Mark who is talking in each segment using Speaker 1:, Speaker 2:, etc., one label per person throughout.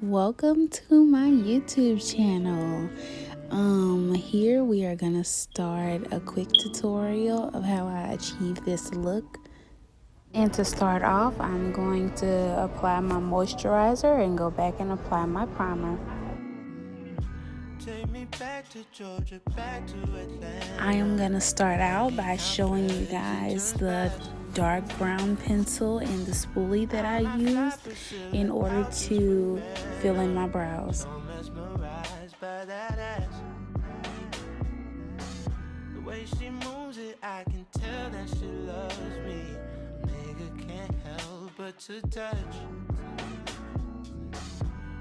Speaker 1: Welcome to my YouTube channel. Here we are gonna start a quick tutorial of how I achieve this look. And to start off, I'm going to apply my moisturizer and go back and apply my primer. I am gonna start out by showing you guys the dark brown pencil and the spoolie that I used in order to fill in my brows. The way she moves it, I can tell that she loves me. Nigga can't help but to touch.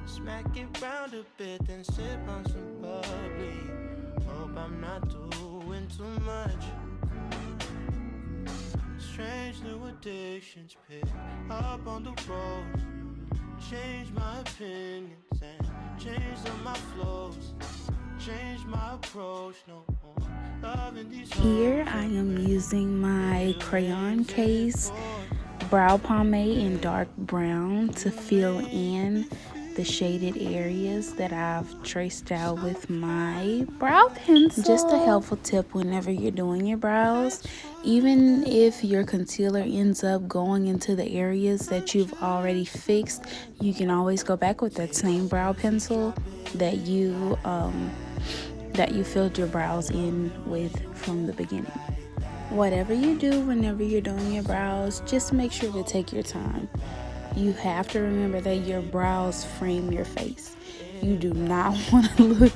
Speaker 1: Smack it round a bit, then sip on some bubbly. Hope I'm not doing too much. Strange new addictions pick up on the road. Change my opinions and change all my flows. Change my approach, no more loving these. Here I am using my Crayon Case brow pomade in dark brown to fill in the shaded areas that I've traced out with my brow pencil. Just a helpful tip whenever you're doing your brows, even if your concealer ends up going into the areas that you've already fixed, you can always go back with that same brow pencil that you filled your brows in with from the beginning. Whatever you do whenever you're doing your brows, just make sure to take your time. You have to remember that your brows frame your face. You do not want to look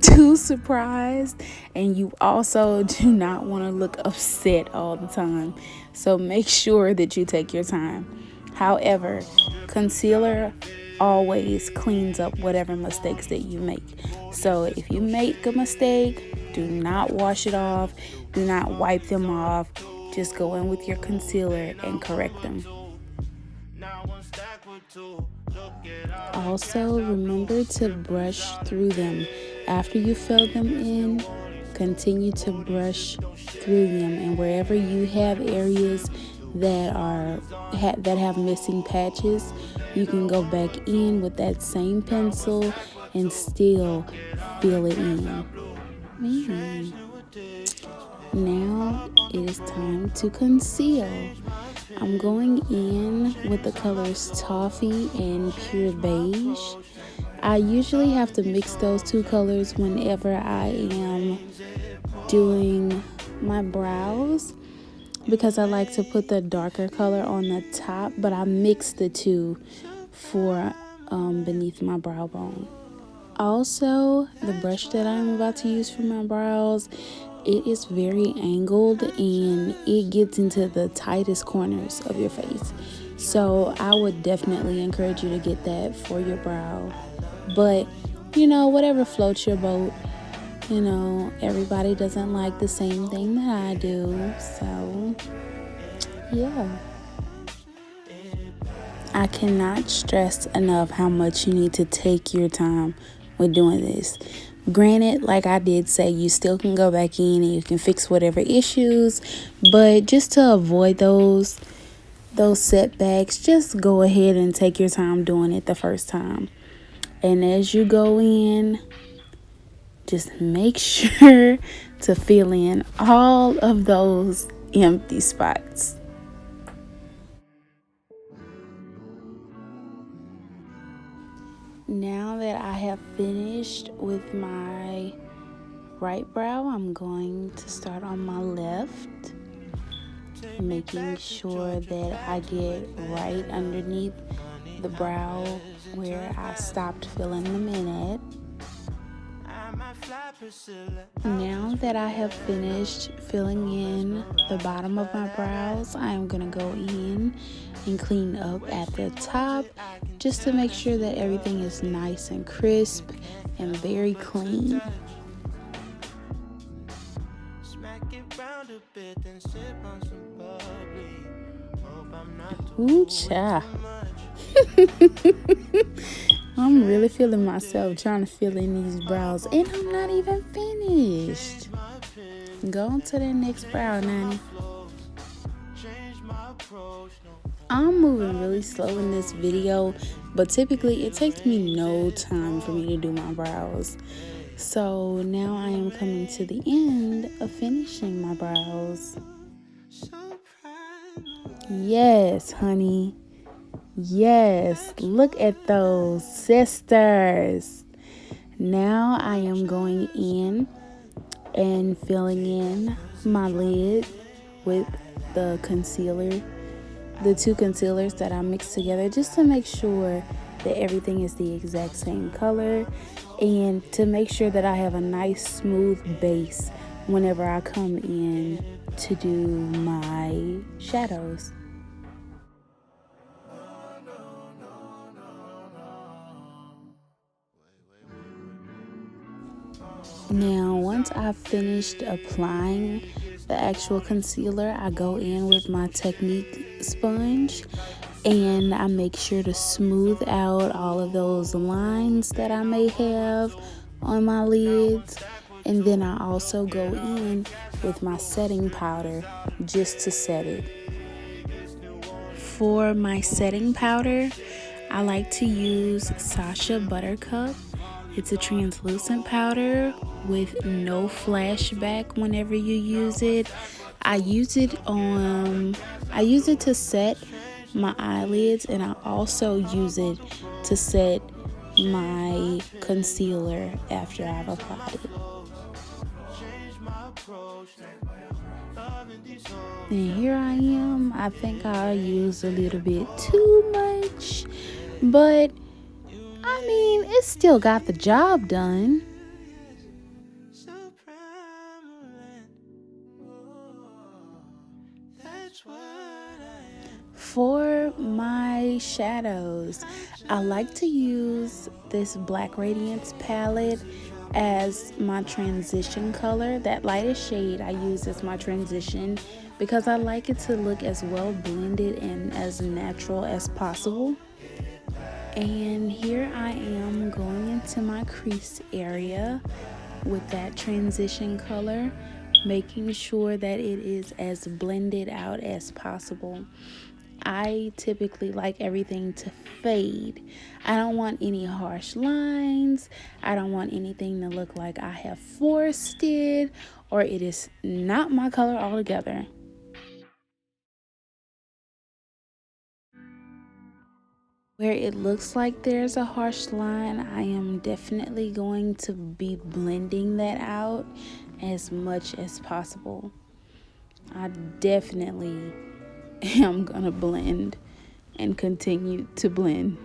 Speaker 1: too surprised, and you also do not want to look upset all the time. So make sure that you take your time. However, concealer always cleans up whatever mistakes that you make. So if you make a mistake, do not wash it off. Do not wipe them off. Just go in with your concealer and correct them. Also, remember to brush through them. After you fill them in, continue to brush through them, and wherever you have areas that have missing patches, you can go back in with that same pencil and still fill it in. Now it is time to conceal. I'm going in with the colors Toffee and Pure Beige. I usually have to mix those two colors whenever I am doing my brows, because I like to put the darker color on the top, but I mix the two for beneath my brow bone. Also, the brush that I'm about to use for my brows, it is very angled and it gets into the tightest corners of your face. So I would definitely encourage you to get that for your brow. But, whatever floats your boat. Everybody doesn't like the same thing that I do. So, yeah. I cannot stress enough how much you need to take your time with doing this. Granted, like I did say, you still can go back in and you can fix whatever issues, but just to avoid those setbacks, just go ahead and take your time doing it the first time. And as you go in, just make sure to fill in all of those empty spots. Now that I have finished with my right brow, I'm going to start on my left, making sure that I get right underneath the brow where I stopped filling them in at. Now that I have finished filling in the bottom of my brows, I am going to go in and clean up at the top just to make sure that everything is nice and crisp and very clean. Ooh, cha. I'm really feeling myself trying to fill in these brows, and I'm not even finished. Go on to the next brow, Nanny.
Speaker 2: I'm moving really slow in this video, but typically it takes me no time for me to do my brows. So now I am coming to the end of finishing my brows. Yes, honey. Yes, look at those sisters. Now I am going in and filling in my lid with the concealer, the two concealers that I mixed together, just to make sure that everything is the exact same color and to make sure that I have a nice smooth base whenever I come in to do my shadows. Now, once I've finished applying the actual concealer, I go in with my Technique sponge and I make sure to smooth out all of those lines that I may have on my lids. And then I also go in with my setting powder just to set it. For my setting powder, I like to use Sascha Buttercup. It's a translucent powder with no flashback whenever you use it. I use it to set my eyelids, and I also use it to set my concealer after I've applied it. And here I am. I think I used a little bit too much, but I mean, it still got the job done. For my shadows, I like to use this black Radiance palette as my transition color. That lightest shade I use as my transition because I like it to look as well blended and as natural as possible. And here I am going into my crease area with that transition color, making sure that it is as blended out as possible. I typically like everything to fade. I don't want any harsh lines. I don't want anything to look like I have forced it or it is not my color altogether. Where it looks like there's a harsh line, I am definitely going to be blending that out as much as possible. I definitely am gonna blend and continue to blend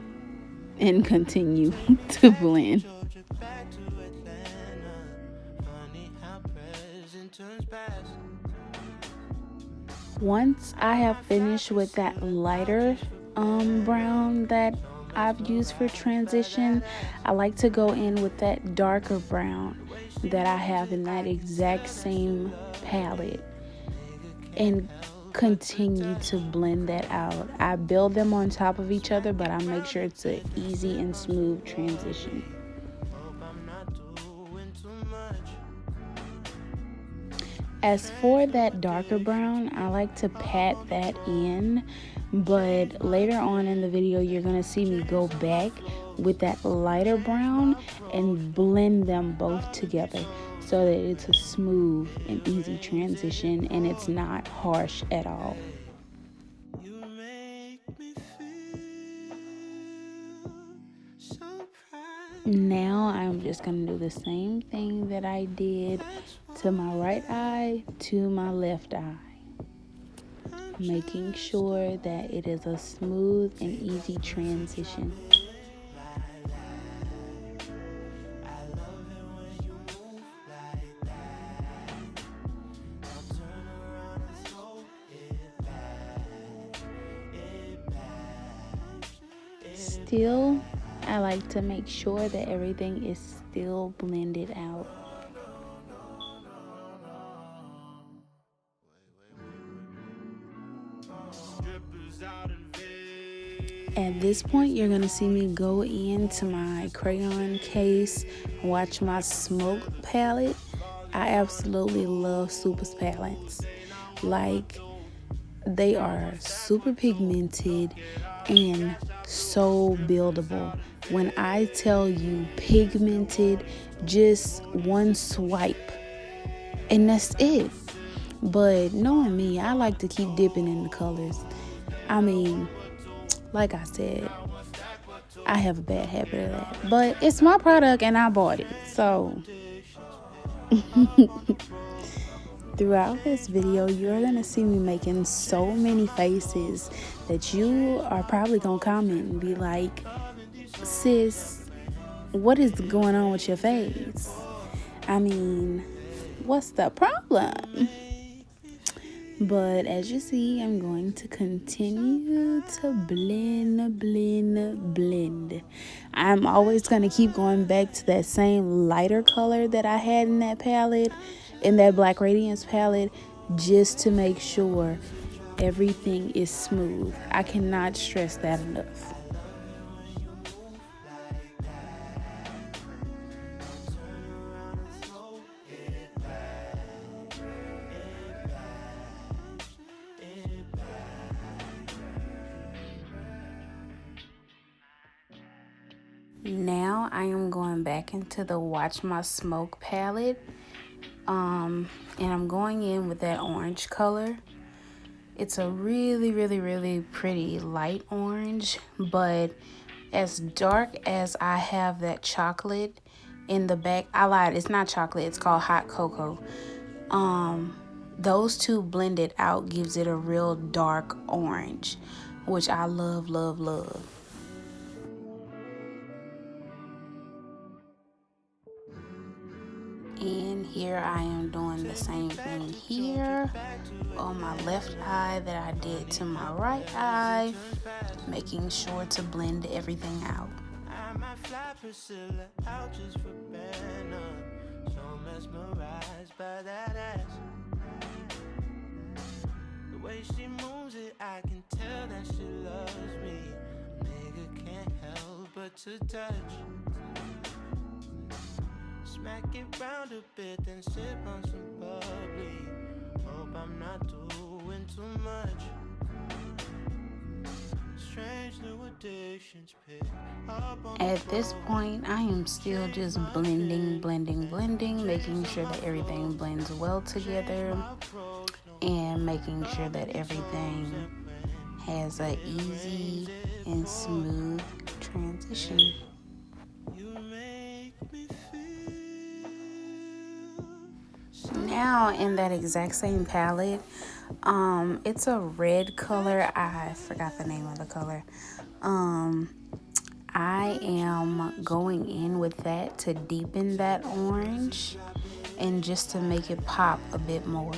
Speaker 2: and continue to blend. Once I have finished with that lighter brown that I've used for transition, I like to go in with that darker brown that I have in that exact same palette and continue to blend that out. I build them on top of each other, but I make sure it's an easy and smooth transition. As for that darker brown, I like to pat that in, but later on in the video you're going to see me go back with that lighter brown and blend them both together so that it's a smooth and easy transition and it's not harsh at all. Now I'm just going to do the same thing that I did to my right eye to my left eye, making sure that it is a smooth and easy transition. Still, I like to make sure that everything is still blended out. At this point, you're going to see me go into my Crayon Case, watch my smoke palette. I absolutely love Super's palettes. Like, They are super pigmented and so buildable. When I tell you pigmented, just one swipe and that's it. But knowing me, I like to keep dipping in the colors. I mean, like I said, I have a bad habit of that. But it's my product and I bought it. So throughout this video, you're going to see me making so many faces that you are probably going to comment and be like, sis, what is going on with your face? I mean, what's the problem? But as you see, I'm going to continue to blend. I'm always going to keep going back to that same lighter color that I had in that palette, in that Black Radiance palette, just to make sure everything is smooth. I cannot stress that enough. Now I am going back into the Watch My Smoke palette, and I'm going in with that orange color. It's a really pretty light orange, but as dark as I have that chocolate in the back, I lied, it's not chocolate, it's called hot cocoa. Those two blended out gives it a real dark orange, which I love. And here I am doing the same thing here on my left eye that I did to my right eye, making sure to blend everything out.
Speaker 1: I might fly Priscilla out just for banner. So mesmerized by that ass. The way she moves it, I can tell that she loves me. Nigga can't help but to touch. Smack it round a bit, then sip on some bubbly. Hope I'm not doing too much. Strange new addictions pick up on.
Speaker 2: At this point, I am still just blending, making sure that everything blends well together and making sure that everything has an easy and smooth transition. Now in that exact same palette, it's a red color. I forgot the name of the color. I am going in with that to deepen that orange and just to make it pop a bit more.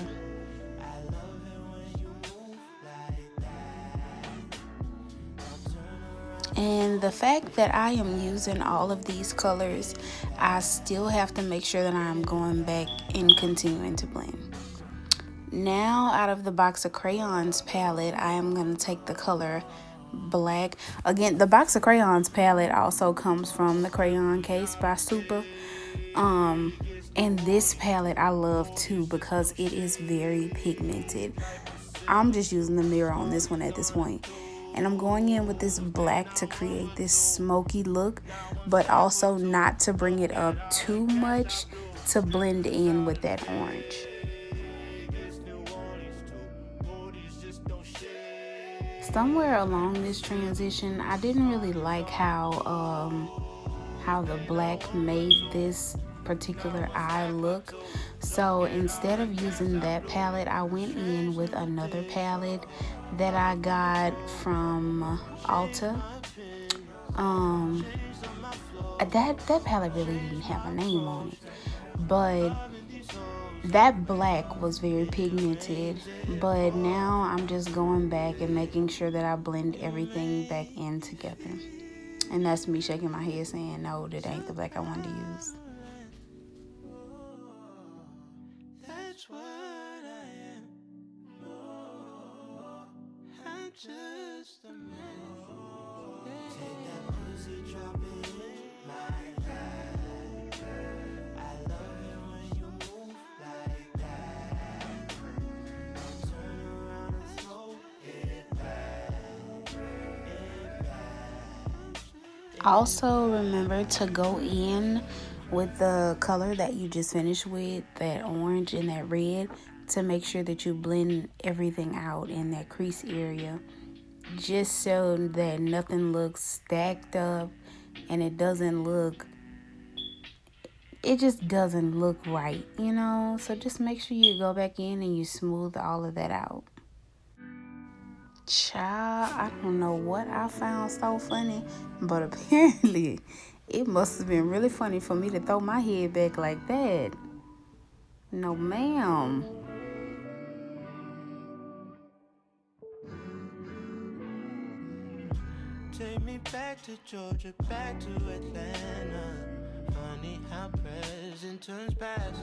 Speaker 2: And the fact that I am using all of these colors, I still have to make sure that I'm going back and continuing to blend. Now, out of the box of crayons palette, I am going to take the color black. Again, the box of crayons palette also comes from the Crayon Case by Super. And this palette I love too because it is very pigmented. I'm just using the mirror on this one at this point. And I'm going in with this black to create this smoky look, but also not to bring it up too much to blend in with that orange. Somewhere along this transition, I didn't really like how the black made this particular eye look. So instead of using that palette, I went in with another palette that I got from Ulta. That palette really didn't have a name on it, but that black was very pigmented. But now I'm just going back and making sure that I blend everything back in together. And that's me shaking my head saying, no, that ain't the black I wanted to use.
Speaker 1: That's what I am. I'm just a man. Take that pussy, drop it in my bag. I love it when you move like that. Turn around and throw
Speaker 2: Also, remember to go in with the color that you just finished with, that orange and that red, to make sure that you blend everything out in that crease area, just so that nothing looks stacked up and it just doesn't look right, you know? So just make sure you go back in and you smooth all of that out. Child, I don't know what I found so funny, but apparently it must have been really funny for me to throw my head back like that. No, ma'am.
Speaker 1: Take me back to Georgia, back to Atlanta. Funny how present turns past.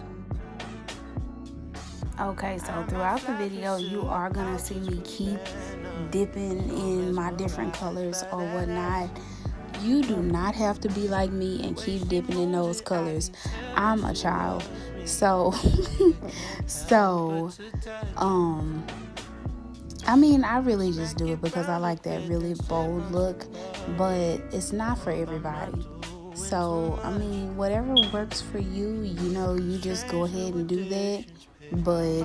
Speaker 2: Okay, so throughout the video, you are gonna see me keep dipping in my different colors or whatnot. You do not have to be like me and keep dipping in those colors. I'm a child, so I mean, I really just do it because I like that really bold look, but it's not for everybody. So, I mean, whatever works for you, you know, you just go ahead and do that. But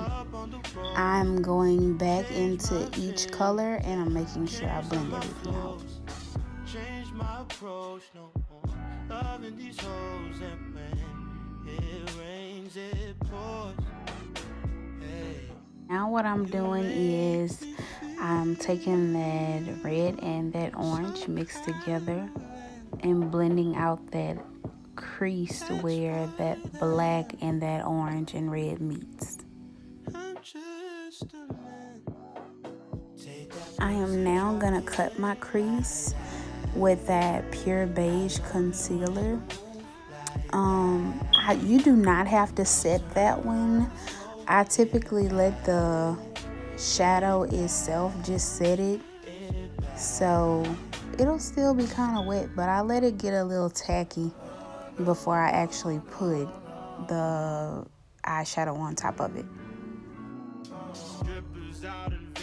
Speaker 2: I'm going back into each color and I'm making sure I blend everything out.
Speaker 1: Change my approach, no more loving these hoes, and when it rains, it pours. Hey.
Speaker 2: Now what I'm doing is I'm taking that red and that orange mixed together and blending out that crease where that black and that orange and red meets. I am now gonna cut my crease with that pure beige concealer. You do not have to set that one. I typically let the shadow itself just set it, so it'll still be kind of wet, but I let it get a little tacky before I actually put the eyeshadow on top of it.
Speaker 1: Strippers out in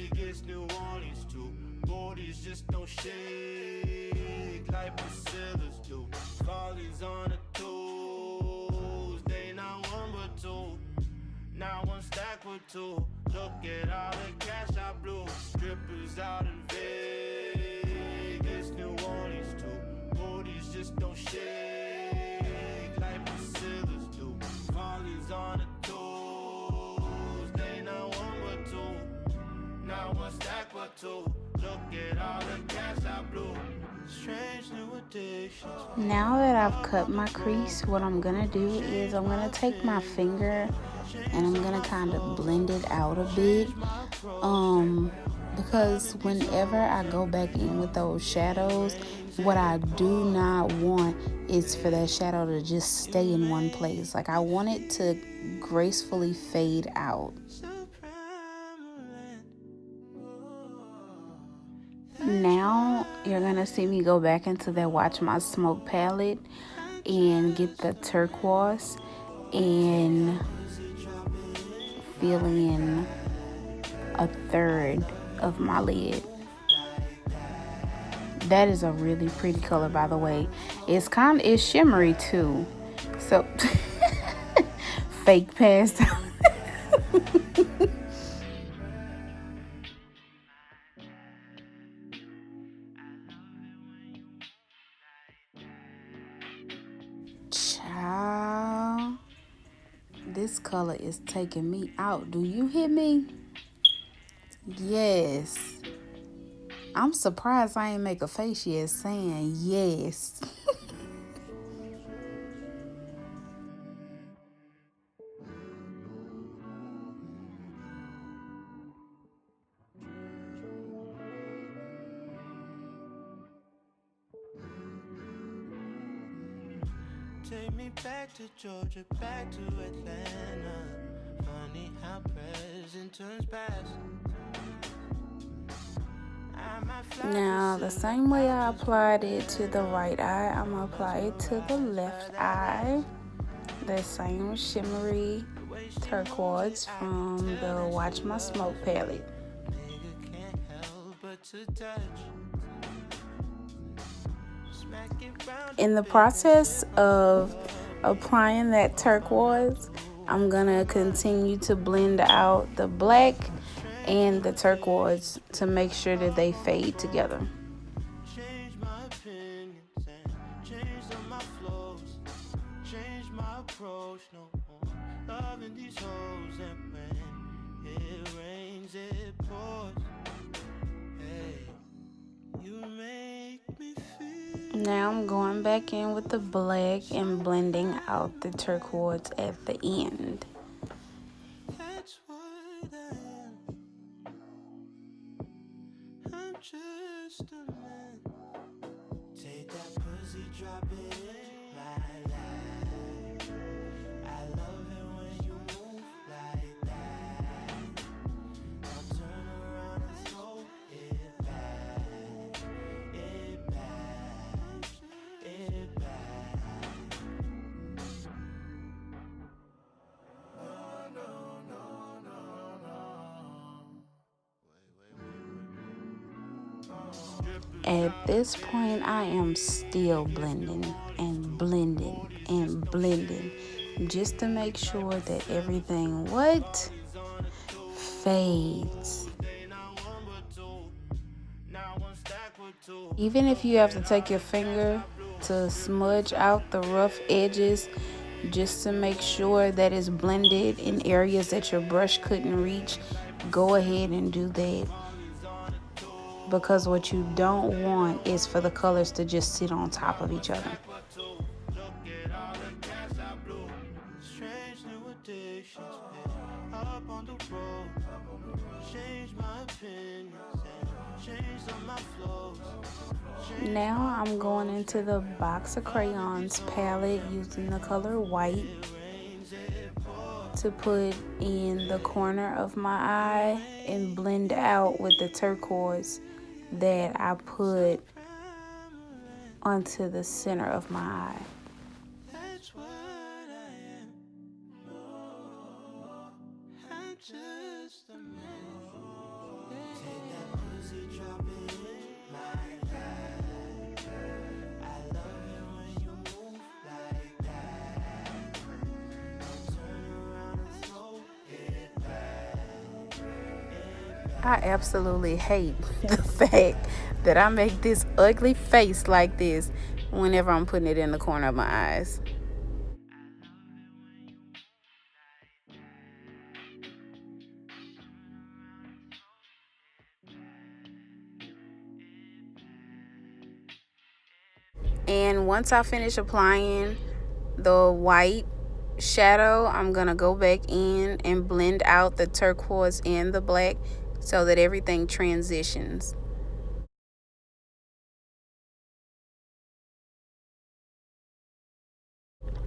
Speaker 1: Vegas, New Orleans too. Bodies just don't shake like Priscilla's do. Follies on the toes, they not one but two. Now one stack with two. Look at all the cash I blew. Strippers out in Vegas, New Orleans too. Bodies just don't shake like Priscilla's do. Follies on the toes, they not one but two. Now one stack but two. Look at all the cash I blew. Strange new addictions.
Speaker 2: Now that I've cut my crease, what I'm gonna do is I'm gonna take my finger and I'm gonna kind of blend it out a bit, because whenever I go back in with those shadows, what I do not want is for that shadow to just stay in one place. Like, I want it to gracefully fade out. Now you're gonna see me go back into that Watch My Smoke palette and get the turquoise and fill in a third of my lid. That is a really pretty color, by the way. It's shimmery too, so fake pass. Child, this color is taking me out. Do you hear me? Yes. I'm surprised I ain't make a face yet saying yes.
Speaker 1: Take me back to Georgia, back to Atlanta. Funny how present turns past.
Speaker 2: Now, the same way I applied it to the right eye, I'm going to apply it to the left eye. The same shimmery turquoise from the Watch My Smoke palette.
Speaker 1: Nigga can't help but to touch.
Speaker 2: In the process of applying that turquoise, I'm gonna continue to blend out the black and the turquoise to make sure that they fade together.
Speaker 1: Change my opinions and change some of my flows. Change my approach, no more loving these hoes. And when it rains, it pours. Hey, you make me feel.
Speaker 2: Now I'm going back in with the black and blending out the turquoise at the end.
Speaker 1: That's what I am. I'm just a man. Take that pussy, drop it in my life. I love it when you move like that. Now turn around and throw it back. It back. It back. No, no, no, no, no.
Speaker 2: At this point, I am still blending and blending and blending just to make sure that everything fades. Even if you have to take your finger to smudge out the rough edges just to make sure that it's blended in areas that your brush couldn't reach, go ahead and do that. Because what you don't want is for the colors to just sit on top of each other.
Speaker 1: Strange new addictions pick up on the road. Change my opinions and change some of my flows.
Speaker 2: Now I'm going into the box of crayons palette using the color white to put in the corner of my eye and blend out with the turquoise that I put onto the center of my eye.
Speaker 1: That's what I am. No, I'm just a man. Take that pussy, drop it in my life. I love it when you move like that. Turn around and throw it back.
Speaker 2: I absolutely hate the fact that I make this ugly face like this whenever I'm putting it in the corner of my eyes. And once I finish applying the white shadow, I'm gonna go back in and blend out the turquoise and the black so that everything transitions.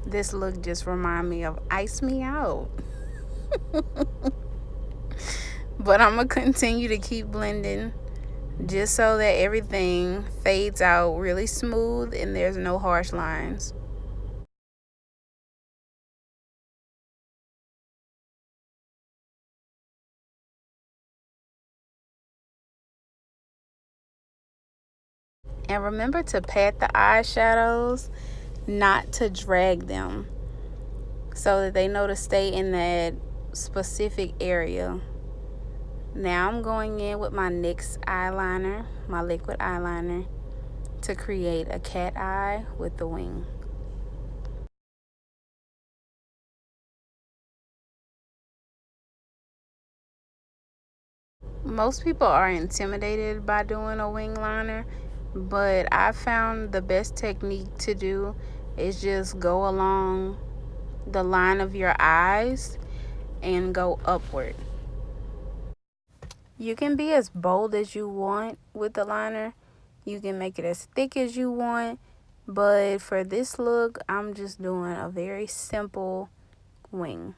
Speaker 2: This look just remind me of Ice Me Out. But I'm gonna continue to keep blending just so that everything fades out really smooth and there's no harsh lines. And remember to pat the eyeshadows, not to drag them, so that they know to stay in that specific area. Now I'm going in with my NYX eyeliner, my liquid eyeliner, to create a cat eye with the wing. Most people are intimidated by doing a wing liner, but I found the best technique to do is just go along the line of your eyes and go upward. You can be as bold as you want with the liner. You can make it as thick as you want. But for this look, I'm just doing a very simple wing.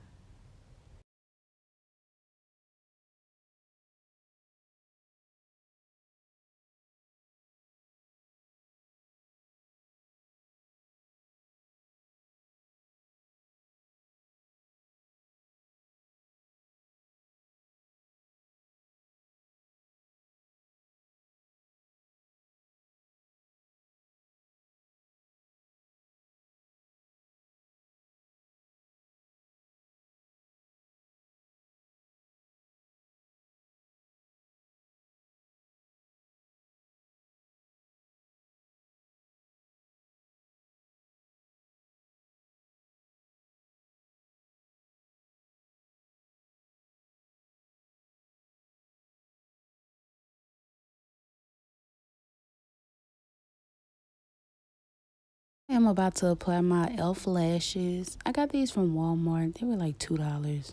Speaker 2: I'm about to apply my e.l.f. lashes. I got these from Walmart. They were like $2.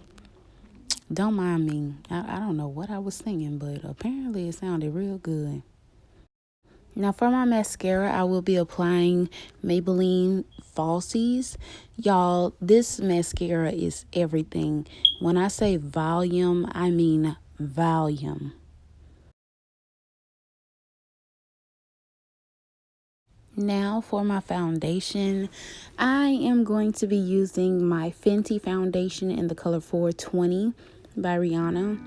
Speaker 2: Don't mind me. I don't know what I was thinking, but apparently it sounded real good. Now for my mascara, I will be applying Maybelline Falsies. Y'all, this mascara is everything. When I say volume, I mean volume. Now for my foundation, I am going to be using my Fenty foundation in the color 420 by Rihanna.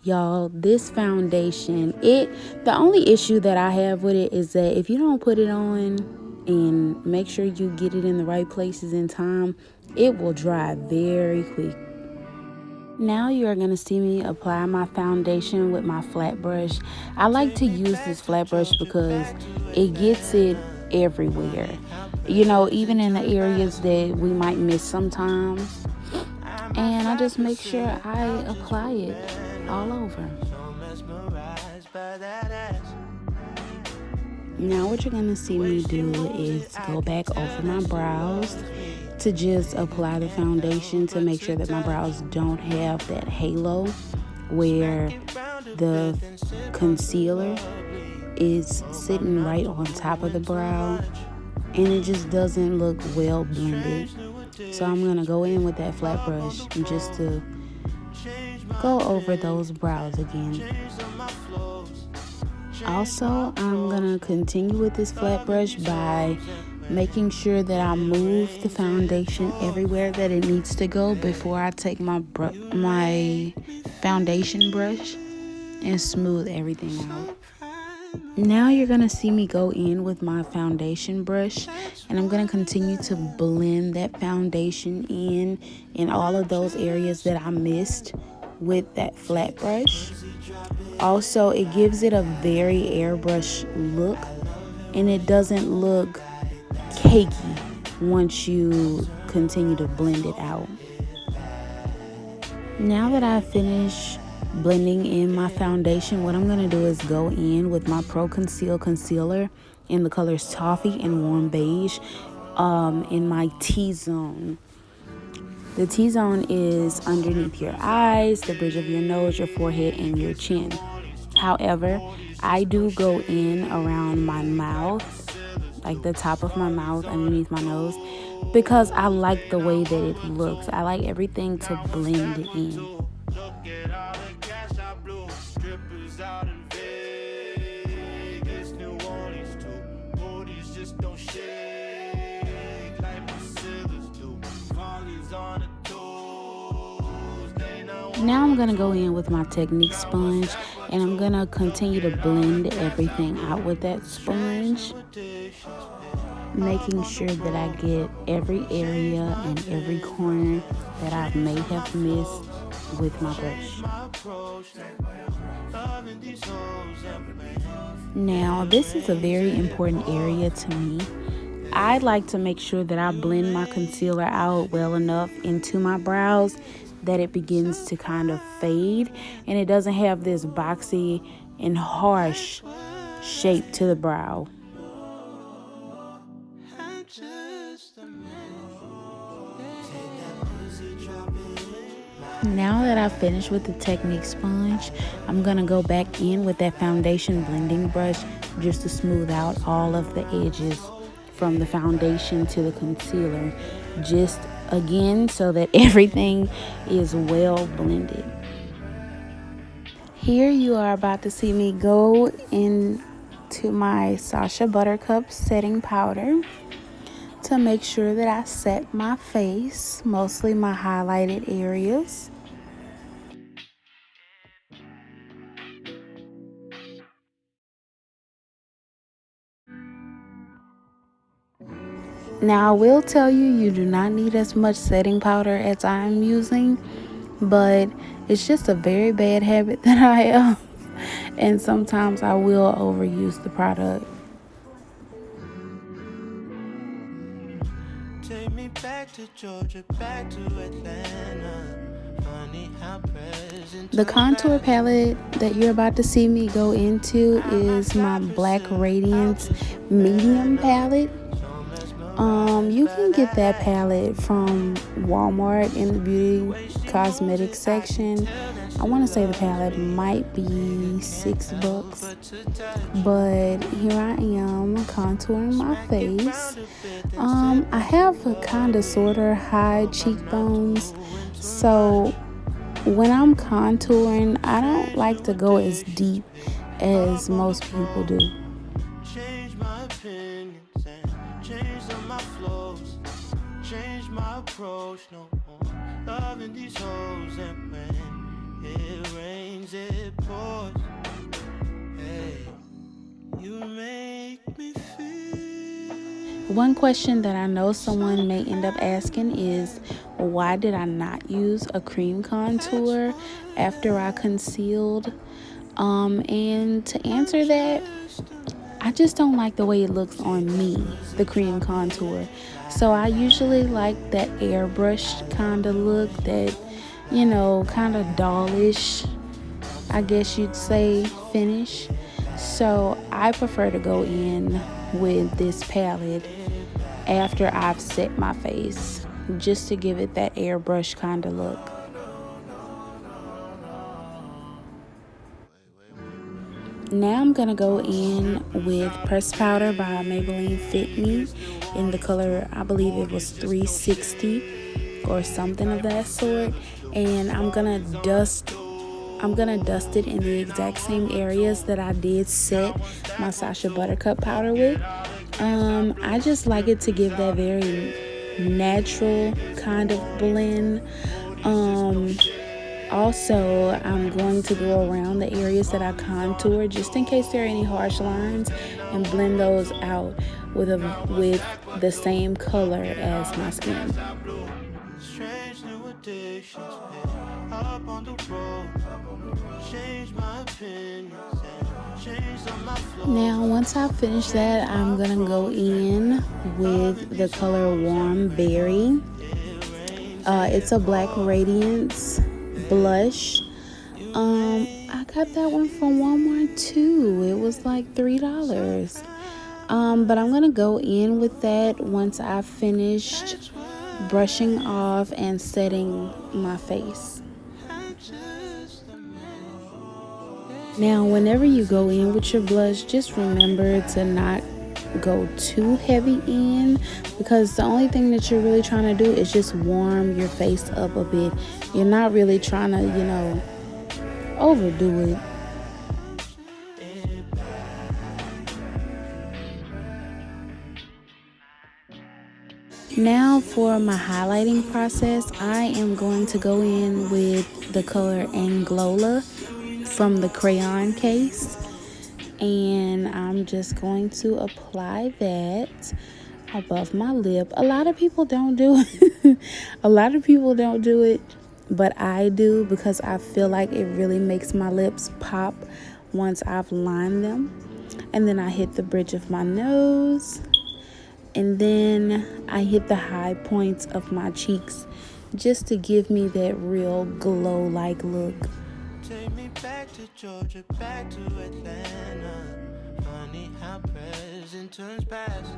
Speaker 2: Y'all, this foundation, the only issue that I have with it is that if you don't put it on and make sure you get it in the right places in time, it will dry very quick. Now you are going to see me apply my foundation with my flat brush. I like to use this flat brush because it gets it everywhere. You know, even in the areas that we might miss sometimes. And I just make sure I apply it all over. Now what you're going to see me do is go back over my brows to just apply the foundation to make sure that my brows don't have that halo where the concealer is sitting right on top of the brow and it just doesn't look well blended. So I'm going to go in with that flat brush just to go over those brows again. Also, I'm going to continue with this flat brush by making sure that I move the foundation everywhere that it needs to go before I take my foundation brush and smooth everything out. Now you're going to see me go in with my foundation brush and I'm going to continue to blend that foundation in all of those areas that I missed with that flat brush. Also, it gives it a very airbrush look and it doesn't look cakey once you continue to blend it out. Now that I've finished blending in my foundation, what I'm going to do is go in with my Proconceal concealer in the colors Toffee and Warm Beige in my T-zone. The T-zone is underneath your eyes, the bridge of your nose, your forehead, and your chin. However, I do go in around my mouth, like the top of my mouth, underneath my nose, because I like the way that it looks. I like everything to blend in. Now I'm going to go in with my Technique sponge and I'm going to continue to blend everything out with that sponge, making sure that I get every area and every corner that I may have missed with my brush. Now this is a very important area to me. I like to make sure that I blend my concealer out well enough into my brows that it begins to kind of fade and it doesn't have this boxy and harsh shape to the brow. Now that I've finished with the Technique sponge, I'm going to go back in with that foundation blending brush just to smooth out all of the edges from the foundation to the concealer, just again so that everything is well blended. Here you are about to see me go into my Sascha Buttercup setting powder to make sure that I set my face, mostly my highlighted areas. Now I will tell you, you do not need as much setting powder as I'm using, but it's just a very bad habit that I have, and sometimes I will overuse the product.
Speaker 1: Take me back to Georgia, back to Atlanta. Funny how present
Speaker 2: The contour palette that you're about to see me go into is my Black Radiance medium palette. You can get that palette from Walmart in the beauty cosmetics section. I want to say the palette might be $6, but here I am contouring my face. I have a kind of sort of high cheekbones, so when I'm contouring, I don't like to go as deep as most people do.
Speaker 1: Change my opinions and change some of my flows. Change my approach, no more loving these hoes. And when it rains, it pours. Hey, you make me feel.
Speaker 2: One question that I know someone may end up asking is, why did I not use a cream contour after I concealed? And to answer that, I just don't like the way it looks on me, the cream contour. So I usually like that airbrushed kind of look, that, you know, kind of dollish, I guess you'd say, finish. So I prefer to go in with this palette after I've set my face, just to give it that airbrush kind of look. Now I'm gonna go in with pressed powder by Maybelline Fit Me in the color, I believe it was 360 or something of that sort, and I'm gonna dust it in the exact same areas that I did set my Sascha buttercup powder with. I just like it to give that very natural kind of blend. Also, I'm going to go around the areas that I contour just in case there are any harsh lines, and blend those out with the same color as my skin.
Speaker 1: Strange new addictions pick up on the road. Change my opinions and change some of my flows.
Speaker 2: Now, once I finish that, I'm gonna go in with the color Warm Berry. It's a black Radiance blush. I got that one from Walmart too. It was like $3. But I'm gonna go in with that once I've finished brushing off and setting my face. Now, whenever you go in with your blush, just remember to not go too heavy in, because the only thing that you're really trying to do is just warm your face up a bit. You're not really trying to, you know, overdo it. Now for my highlighting process, I am going to go in with the color AnGlowla from the Crayon Case, and I'm just going to apply that above my lip. A lot of people don't do it. A lot of people don't do it, but I do, because I feel like it really makes my lips pop once I've lined them. And then I hit the bridge of my nose, and then I hit the high points of my cheeks, just to give me that real glow-like look.
Speaker 1: Take me back to Georgia, back to Atlanta. Funny how present turns past.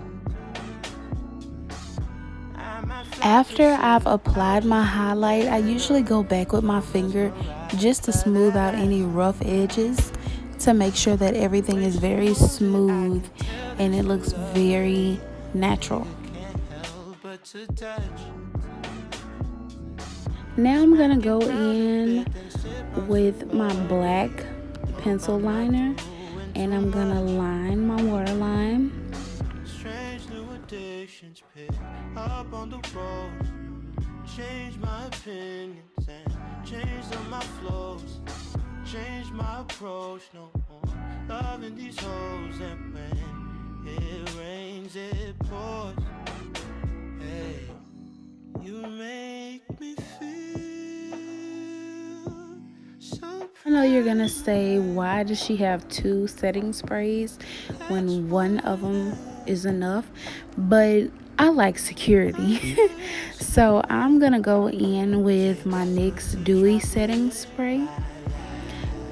Speaker 2: After I've applied my highlight, I usually go back with my finger just to smooth out any rough edges, to make sure that everything is very smooth and it looks very natural. Now I'm gonna go in with my black pencil liner, and I'm gonna line my waterline.
Speaker 1: Strange new addictions pick up on the road. Change my opinions and change some of my flows. Change my approach, no more loving these hoes. And when it rains, it pours. Hey, you make me feel so.
Speaker 2: I know you're gonna say, why does she have two setting sprays when one of them is enough? But I like security. So I'm gonna go in with my NYX Dewy setting spray,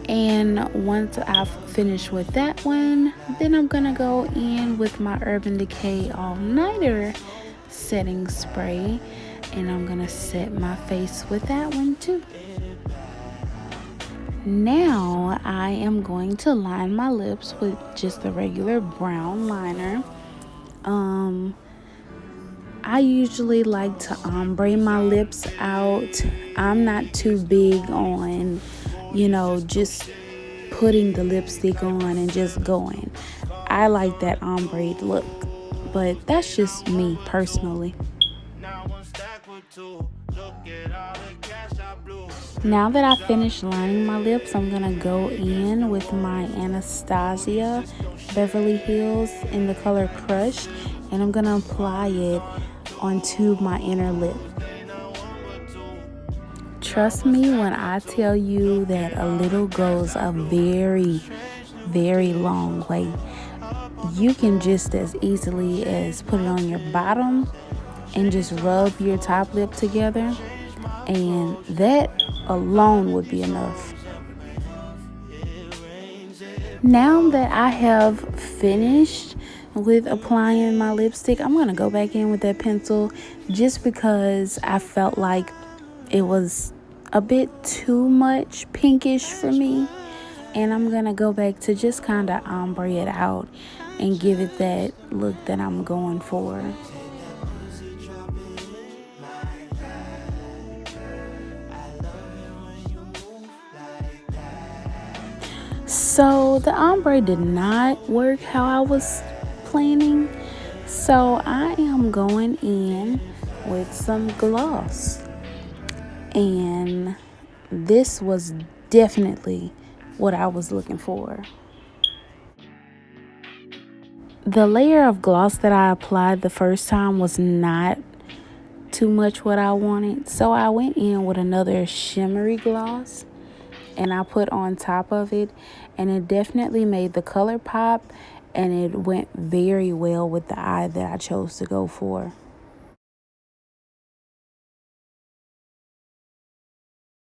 Speaker 2: and once I've finished with that one, then I'm gonna go in with my Urban Decay All Nighter setting spray, and I'm gonna set my face with that one too. Now I am going to line my lips with just the regular brown liner. I usually like to ombre my lips out. I'm not too big on, just putting the lipstick on and just going. I like that ombre look, but that's just me personally. Now that I finished lining my lips, I'm gonna go in with my Anastasia Beverly Hills in the color Crush, and I'm gonna apply it onto my inner lip. Trust me when I tell you that a little goes a very, very long way. You can just as easily as put it on your bottom and just rub your top lip together, and that alone would be enough. Now that I have finished with applying my lipstick, I'm gonna go back in with that pencil just because I felt like it was a bit too much pinkish for me, and I'm gonna go back to just kind of ombre it out and give it that look that I'm going for. So the ombre did not work how I was planning, so I am going in with some gloss, and this was definitely what I was looking for. The layer of gloss that I applied the first time was not too much what I wanted, so I went in with another shimmery gloss and I put on top of it, and it definitely made the color pop, and it went very well with the eye that I chose to go for.